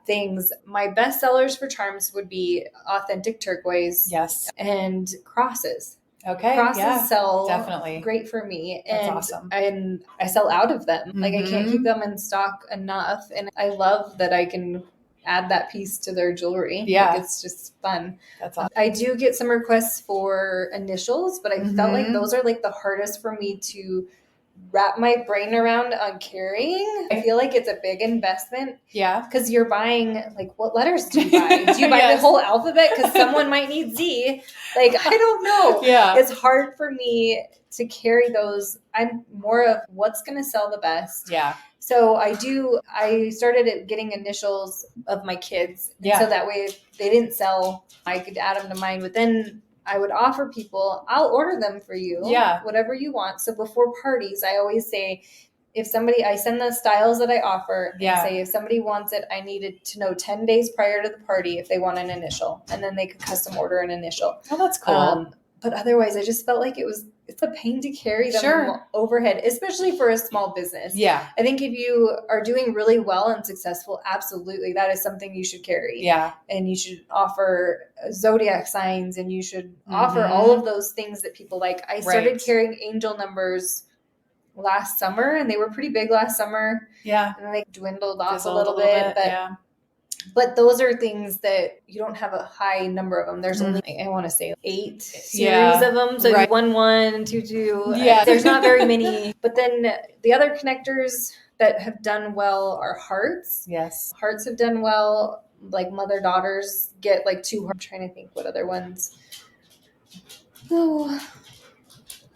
things. My best sellers for charms would be authentic turquoise and crosses. Okay. Crosses sell definitely great for me. And that's awesome. And I sell out of them. Like I can't keep them in stock enough. And I love that I can add that piece to their jewelry. Yeah. Like it's just fun. That's awesome. I do get some requests for initials, but I felt like those are like the hardest for me to wrap my brain around on carrying. I feel like it's a big investment. Yeah. Because you're buying, like, what letters do you buy? Do you buy the whole alphabet? Because someone might need Z. Like, I don't know. Yeah. It's hard for me to carry those. I'm more of what's going to sell the best. Yeah. So I started getting initials of my kids. Yeah. So that way, if they didn't sell, I could add them to mine. But then I would offer people, I'll order them for you. Yeah. Whatever you want. So before parties, I always say, I send the styles that I offer and say, if somebody wants it, I needed to know 10 days prior to the party if they want an initial. And then they could custom order an initial. Oh, that's cool. But otherwise, I just felt like it's a pain to carry them overhead, especially for a small business. Yeah. I think if you are doing really well and successful, absolutely, that is something you should carry. Yeah. And you should offer zodiac signs and you should offer all of those things that people like. I started carrying angel numbers last summer and they were pretty big last summer. Yeah. And they dwindled off a little bit. But But those are things that you don't have a high number of them. There's only, I want to say 8 series of them. So right. 1, 2, 2. Yeah. There's not very many. But then the other connectors that have done well are hearts. Yes. Hearts have done well. Like mother-daughters get like 2 hearts. I'm trying to think what other ones. Oh,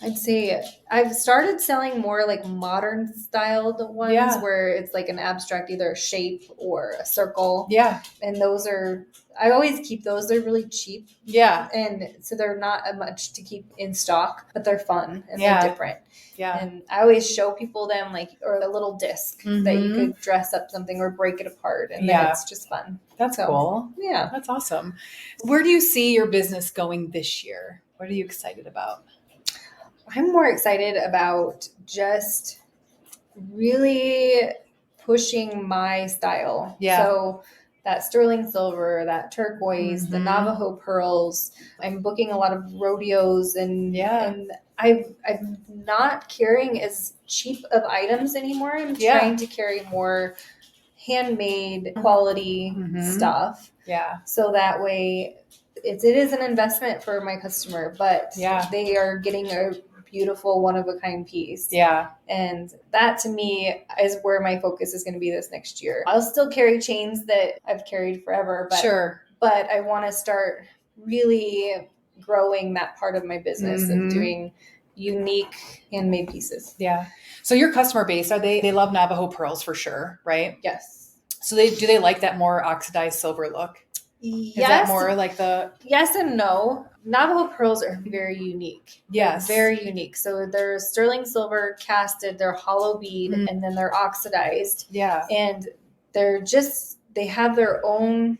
I'd say I've started selling more like modern styled ones where it's like an abstract, either a shape or a circle. Yeah. And those are, I always keep those. They're really cheap. Yeah. And so they're not much to keep in stock, but they're fun and they're different. Yeah. And I always show people them like, or a little disc that you could dress up something or break it apart. And then it's just fun. That's cool. Yeah. That's awesome. Where do you see your business going this year? What are you excited about? I'm more excited about just really pushing my style. Yeah. So that sterling silver, that turquoise, the Navajo pearls. I'm booking a lot of rodeos and I'm not carrying as cheap of items anymore. I'm trying to carry more handmade quality stuff. Yeah. So that way it is an investment for my customer, but they are getting a beautiful one-of-a-kind piece. Yeah. And that to me is where my focus is going to be this next year. I'll still carry chains that I've carried forever, but I want to start really growing that part of my business of doing unique handmade pieces. Yeah. So your customer base, they love Navajo pearls for sure, right? Yes. So do they like that more oxidized silver look? Yes. Is that more like the... Yes and no. Navajo pearls are very unique. Yes. They're very unique. So they're sterling silver casted, they're hollow bead, and then they're oxidized. Yeah. And they have their own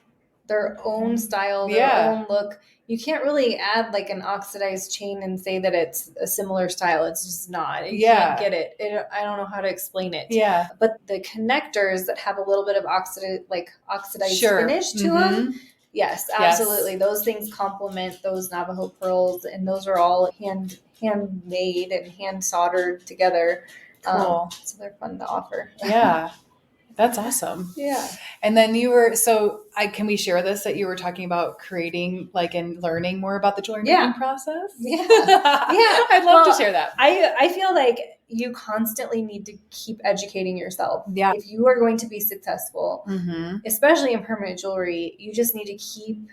style, their own look. You can't really add like an oxidized chain and say that it's a similar style. It's just not. You can't get it. I don't know how to explain it. Yeah. But the connectors that have a little bit of oxidized finish to them. Yes, absolutely. Yes. Those things complement those Navajo pearls, and those are all handmade and hand soldered together. Cool. So they're fun to offer. Yeah. That's awesome. Yeah. And then can we share this, that you were talking about creating and learning more about the jewelry making process? Yeah. I'd love to share that. I feel like you constantly need to keep educating yourself. Yeah. If you are going to be successful, especially in permanent jewelry, you just need to keep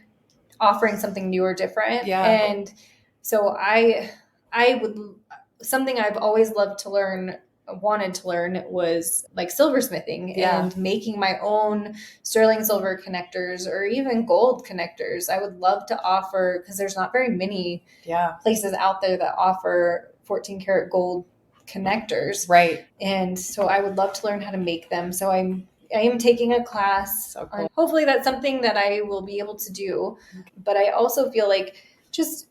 offering something new or different. Yeah. And so something I've always wanted to learn was like silversmithing and making my own sterling silver connectors or even gold connectors. I would love to offer, because there's not very many places out there that offer 14 karat gold connectors. Right. And so I would love to learn how to make them. So I am taking a class. So cool. Hopefully that's something that I will be able to do. Okay. But I also feel like just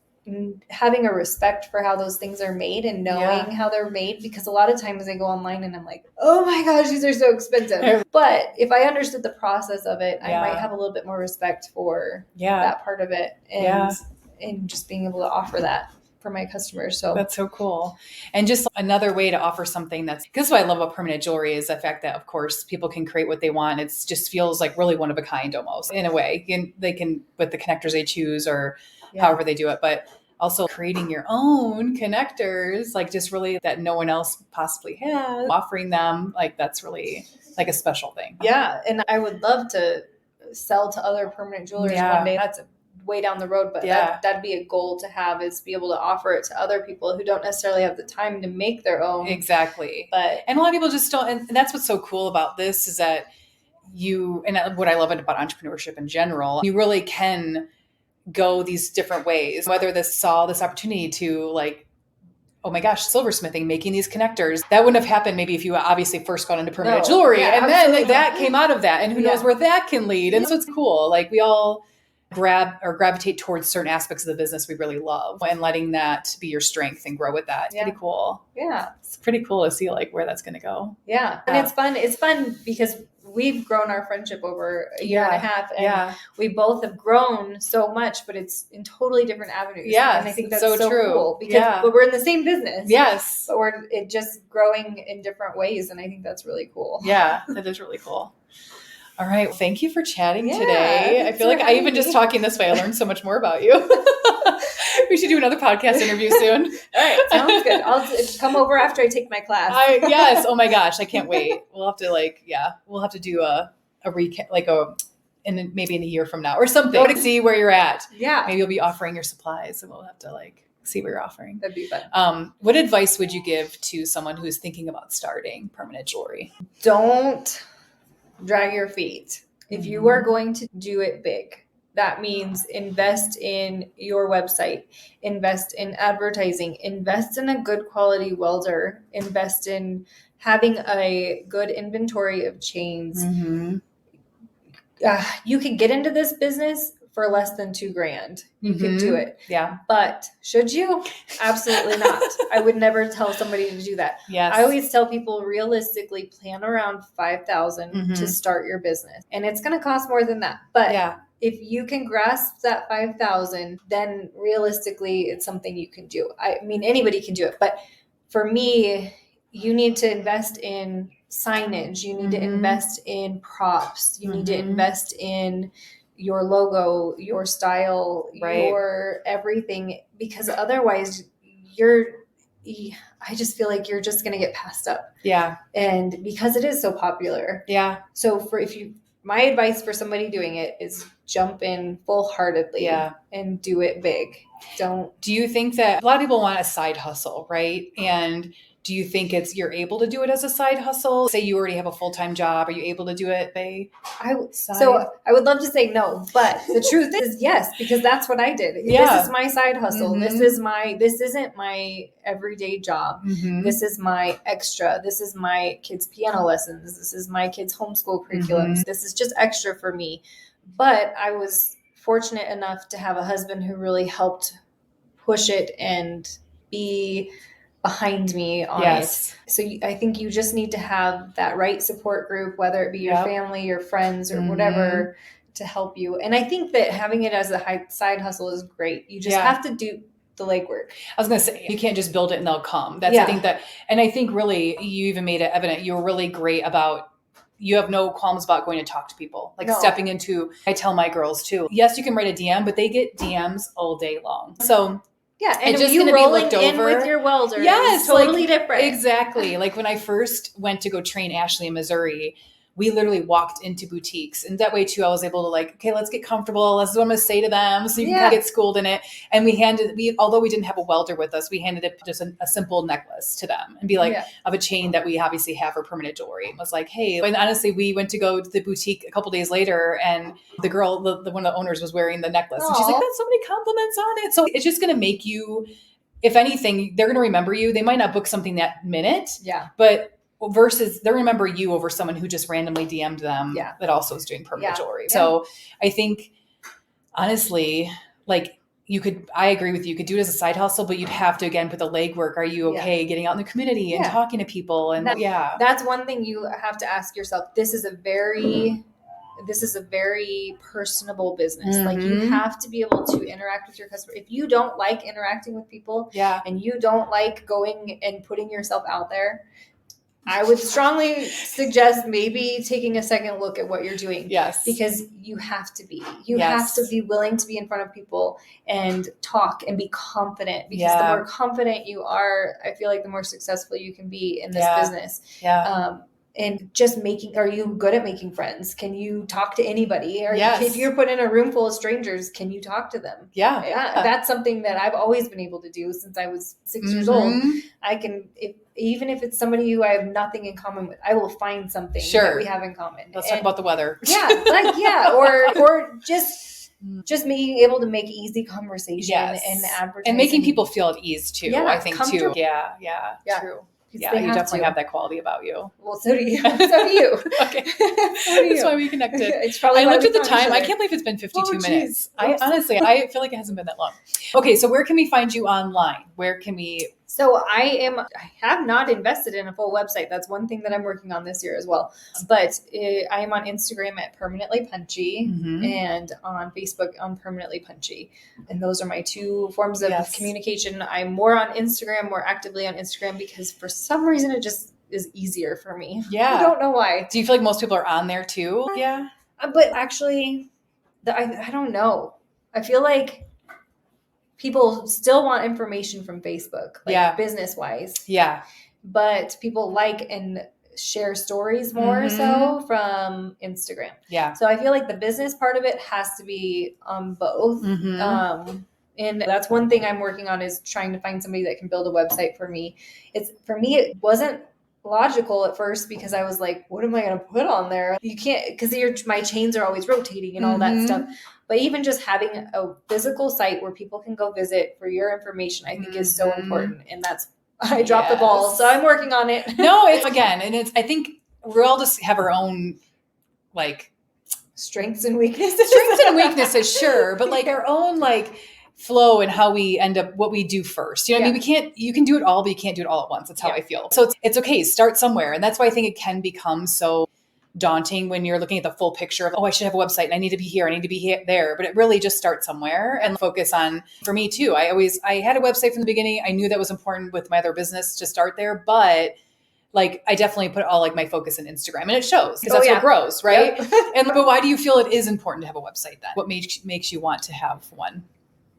having a respect for how those things are made and knowing how they're made, because a lot of times I go online and I'm like, oh my gosh, these are so expensive. But if I understood the process of it, I might have a little bit more respect for that part of it and just being able to offer that for my customers. So that's so cool. And just another way to offer something this is what I love about permanent jewelry, is the fact that of course people can create what they want. It just feels like really one of a kind almost in a way. And they can, with the connectors they choose or however they do it, but also creating your own connectors, just really that no one else possibly has, offering them, that's really a special thing. Yeah. And I would love to sell to other permanent jewelers one day. That's way down the road, but that'd be a goal to have, is be able to offer it to other people who don't necessarily have the time to make their own. Exactly. And a lot of people just don't, and that's what's so cool about this, is that and what I love about entrepreneurship in general, you really can go these different ways, whether this saw this opportunity to oh my gosh, silversmithing, making these connectors. That wouldn't have happened maybe if you obviously first got into permanent jewelry. And then that came out of that, and who knows where that can lead. And so it's cool. We all gravitate towards certain aspects of the business we really love, and letting that be your strength and grow with that. It's pretty cool. Yeah. It's pretty cool to see where that's going to go. Yeah. And it's fun. It's fun because we've grown our friendship over a year and a half, and we both have grown so much, but it's in totally different avenues. Yeah. And I think that's so true. Cool, because we're in the same business. Yes. But we're just growing in different ways. And I think that's really cool. Yeah. That is really cool. All right. Well, thank you for chatting Yeah, today. I feel like I even just talking this way, I learned so much more about you. We should do another podcast interview soon. All right. Sounds good. I'll come over after I take my class. Yes. Oh my gosh. I can't wait. We'll have to we'll have to do a recap, and then maybe in a year from now or something to see where you're at. Yeah. Maybe you'll be offering your supplies and we'll have to see what you're offering. That'd be fun. What advice would you give to someone who's thinking about starting permanent jewelry? Don't drag your feet. If you are going to do it big, that means invest in your website, invest in advertising, invest in a good quality welder, invest in having a good inventory of chains. Mm-hmm. You could get into this business for less than $2,000. You could do it. Yeah. But should you? Absolutely not. I would never tell somebody to do that. Yes. I always tell people realistically plan around $5,000 to start your business. And it's going to cost more than that. But if you can grasp that $5,000, then realistically it's something you can do. I mean, anybody can do it. But for me, you need to invest in signage. You need to invest in props. You need to invest in your logo, your style, your everything, because otherwise I just feel like you're just going to get passed up. Yeah. And because it is so popular. Yeah. So my advice for somebody doing it is jump in full-heartedly and do it big. Do you think that a lot of people want a side hustle, right? And do you think you're able to do it as a side hustle? Say you already have a full-time job. Are you able to do it? So I would love to say no, but the truth is yes, because that's what I did. Yeah. This is my side hustle. This isn't my everyday job. This is my extra. This is my kids' piano lessons. This is my kids' homeschool curriculums. This is just extra for me. But I was fortunate enough to have a husband who really helped push it and be behind me on it. So I think you just need to have that right support group, whether it be your family, your friends, or whatever, to help you. And I think that having it as a side hustle is great. You just have to do the legwork. I was going to say, you can't just build it and they'll come. That's the thing and I think really you even made it evident. You were really great about, you have no qualms about going to talk to people, stepping into, I tell my girls too, yes, you can write a DM, but they get DMs all day long. So yeah, and just you rolling in with your welder, is totally different. Exactly. Like when I first went to go train Ashley in Missouri, we literally walked into boutiques. And that way too, I was able to okay, let's get comfortable. This is what I'm going to say to them. So you can kind of get schooled in it. And although we didn't have a welder with us, we handed it just a simple necklace to them and be of a chain that we obviously have for permanent jewelry. It was hey, and honestly, we went to go to the boutique a couple days later and the girl, one of the owners was wearing the necklace. And she's like, that's so many compliments on it. So it's just going to make you, if anything, they're going to remember you. They might not book something that minute. Yeah. But versus they remember you over someone who just randomly DM'd them that also is doing permanent jewelry. Yeah. So I think honestly, I agree with you. You could do it as a side hustle, but you'd have to, again, put the legwork. Are you okay getting out in the community and talking to people? And that's one thing you have to ask yourself. This is a very personable business. You have to be able to interact with your customer. If you don't like interacting with people and you don't like going and putting yourself out there, I would strongly suggest maybe taking a second look at what you're doing. Yes. Because you have to be. You have to be willing to be in front of people and talk and be confident. Because the more confident you are, I feel like the more successful you can be in this business. Yeah. And just are you good at making friends? Can you talk to anybody? If you're put in a room full of strangers, can you talk to them? Yeah. Yeah. That's something that I've always been able to do since I was 6 years old. I can, even if it's somebody who I have nothing in common with, I will find something that we have in common. Let's talk about the weather. Yeah. Or just being able to make easy conversation and advertising. And making people feel at ease too, I think too. Yeah. True. Yeah, you definitely have that quality about you. Well, so do you. Okay. That's why we connected. It's probably I looked at the time. I can't believe it's been 52 minutes. I feel like it hasn't been that long. Okay, so where can we find you online? Where can we... So I have not invested in a full website. That's one thing that I'm working on this year as well. But I am on Instagram at Permanently Punchy and on Facebook on Permanently Punchy. And those are my two forms of communication. I'm more actively on Instagram because for some reason is easier for me. Yeah. I don't know why. Do you feel like most people are on there too? Yeah. But actually, I don't know. I feel like people still want information from Facebook, like business wise. Yeah. But people like and share stories more so from Instagram. Yeah. So I feel like the business part of it has to be on both. And that's one thing I'm working on, is trying to find somebody that can build a website for me. For me, it wasn't logical at first, because I was like, what am I going to put on there? You can't, because my chains are always rotating and all that stuff. But even just having a physical site where people can go visit for your information, I think is so important. And I dropped the ball, so I'm working on it. No, I think we all just have our own, like, strengths and weaknesses, sure. But like our own, like, flow and how we end up, what we do first. You know what I mean? You can do it all, but you can't do it all at once. That's how I feel. So it's okay. Start somewhere. And that's why I think it can become so daunting when you're looking at the full picture of, I should have a website and I need to be here. I need to be there. But it really just starts somewhere and focus on, for me too. I had a website from the beginning. I knew that was important with my other business to start there, but like, I definitely put all like my focus in Instagram, and it shows, because that's what grows, right? But why do you feel it is important to have a website then? What makes you want to have one?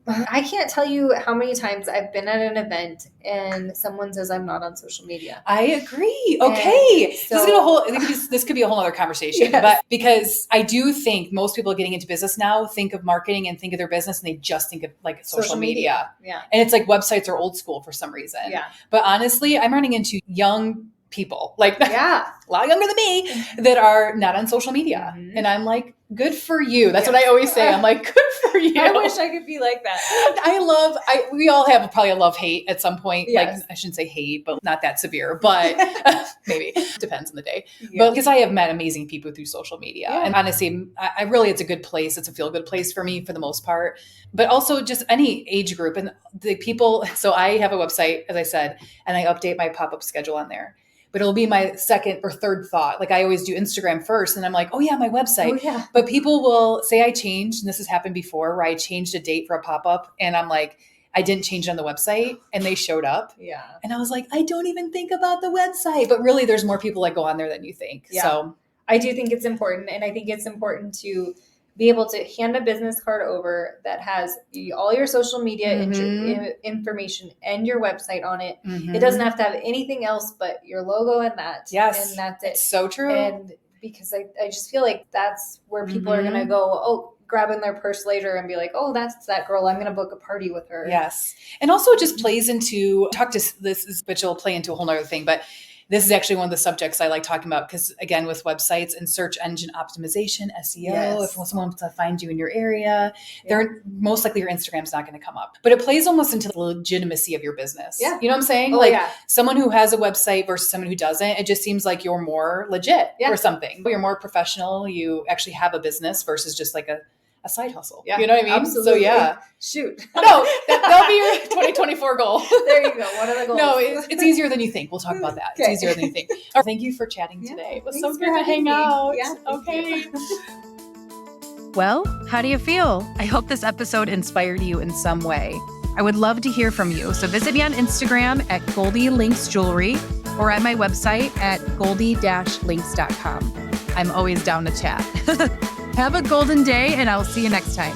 I can't tell you how many times I've been at an event and someone says I'm not on social media. I agree. Okay. So, this could be a whole other conversation, but because I do think most people getting into business now think of marketing and think of their business, and they just think of like social media. Yeah. And it's like websites are old school for some reason. Yeah. But honestly, I'm running into young people, like a lot younger than me, that are not on social media. And I'm like, good for you. That's what I always say. I'm like, good for you. I wish I could be like that. We all have probably a love-hate at some point. Yes. Like, I shouldn't say hate, but not that severe, but maybe depends on the day. But because I have met amazing people through social media. And honestly, I really, it's a good place. It's a feel-good place for me for the most part, but also just any age group and the people. So I have a website, as I said, and I update my pop-up schedule on there. But it'll be my second or third thought. Like, I always do Instagram first, and I'm like, oh yeah, my website. Oh, yeah. But people will say I changed, and this has happened before, where I changed a date for a pop-up, and I'm like, I didn't change it on the website, and they showed up. Yeah. And I was like, I don't even think about the website. But really, there's more people that go on there than you think. Yeah. So I do think it's important. And I think it's important to be able to hand a business card over that has all your social media information and your website on it. It doesn't have to have anything else but your logo and that. Yes. And that's it. It's so true. And because I just feel like that's where people are going to go, grabbing their purse later and be like, oh, that's that girl. I'm going to book a party with her. Yes. And also it just plays into, which will play into a whole nother thing, but this is actually one of the subjects I like talking about, because again, with websites and search engine optimization, SEO, if someone wants to find you in your area, they're most likely your Instagram's not going to come up. But it plays almost into the legitimacy of your business. Yeah. You know what I'm saying? Someone who has a website versus someone who doesn't, it just seems like you're more legit or something. You're more professional. You actually have a business versus just like a side hustle. Yeah, you know what I mean? Absolutely. So Shoot. No, that'll be your 2024 goal. There you go. One of the goals. No, it's easier than you think. We'll talk about that. Okay. It's easier than you think. Thank you for chatting today. It was so good to hang out. Yeah, okay. Well, how do you feel? I hope this episode inspired you in some way. I would love to hear from you. So visit me on Instagram at Goldie Links Jewelry or at my website at goldie-links.com. I'm always down to chat. Have a golden day, and I'll see you next time.